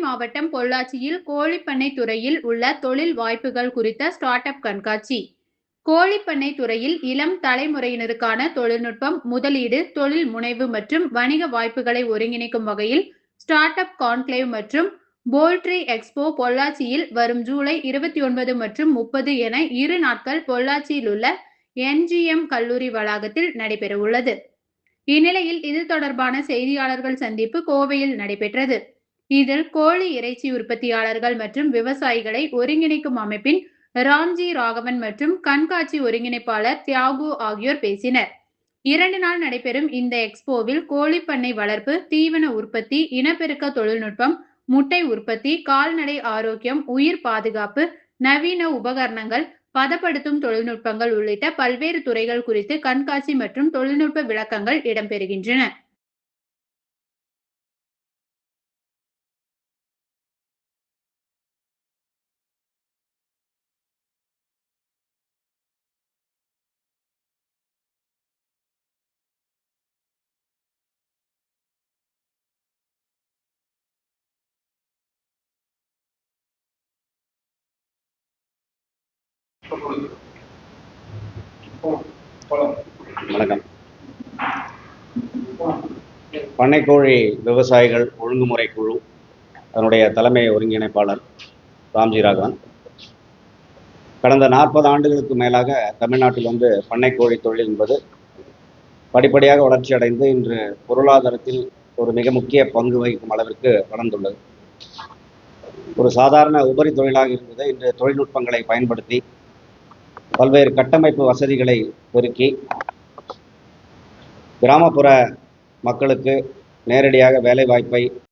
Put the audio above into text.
மாவட்டம் பொள்ளாச்சியில் கோழிப்பண்ணை துறையில் உள்ள தொழில் வாய்ப்புகள் குறித்த ஸ்டார்ட் அப் கண்காட்சி. கோழிப்பண்ணை துறையில் இளம் தலைமுறையினருக்கான தொழில்நுட்பம், முதலீடு, தொழில் முனைவு மற்றும் வணிக வாய்ப்புகளை ஒருங்கிணைக்கும் வகையில் ஸ்டார்ட் அப் கான்க்ளேவ் மற்றும் போல்ட்ரி எக்ஸ்போ பொள்ளாச்சியில் வரும் ஜூலை 29 மற்றும் 30 என 2 நாட்கள் பொள்ளாச்சியில் உள்ள என்ஜிஎம் கல்லூரி வளாகத்தில் நடைபெறவுள்ளது. இந்நிலையில் இது தொடர்பான செய்தியாளர்கள் சந்திப்பு கோவையில் நடைபெற்றது. இதில் கோழி இறைச்சி உற்பத்தியாளர்கள் மற்றும் விவசாயிகளை ஒருங்கிணைக்கும் அமைப்பின் ராம்ஜி ராகவன் மற்றும் கண்காட்சி ஒருங்கிணைப்பாளர் தியாகு ஆகியோர் பேசினர். 2 நாள் நடைபெறும் இந்த எக்ஸ்போவில் கோழிப்பண்ணை வளர்ப்பு, தீவன உற்பத்தி, இனப்பெருக்க தொழில்நுட்பம், முட்டை உற்பத்தி, கால்நடை ஆரோக்கியம், உயிர் பாதுகாப்பு, நவீன உபகரணங்கள், பதப்படுத்தும் தொழில்நுட்பங்கள் உள்ளிட்ட பல்வேறு துறைகள் குறித்து கண்காட்சி மற்றும் தொழில்நுட்ப விளக்கங்கள் இடம்பெறுகின்றன. வணக்கம். பண்ணைக்கோழி விவசாயிகள் ஒழுங்குமுறை குழு அதனுடைய தலைமை ஒருங்கிணைப்பாளர் ராம்ஜி ராகவன். கடந்த 40 ஆண்டுகளுக்கு மேலாக தமிழ்நாட்டில் பண்ணைக்கோழி தொழில் என்பது படிப்படியாக வளர்ச்சி அடைந்து இன்று பொருளாதாரத்தில் ஒரு மிக முக்கிய பங்கு வகிக்கும் அளவிற்கு வளர்ந்துள்ளது. ஒரு சாதாரண உபரி தொழிலாக இருந்தது இன்று தொழில்நுட்பங்களை பயன்படுத்தி பல்வேறு கட்டமைப்பு வசதிகளை பெருக்கி கிராமப்புற மக்களுக்கு நேரடியாக வேலை வாய்ப்பை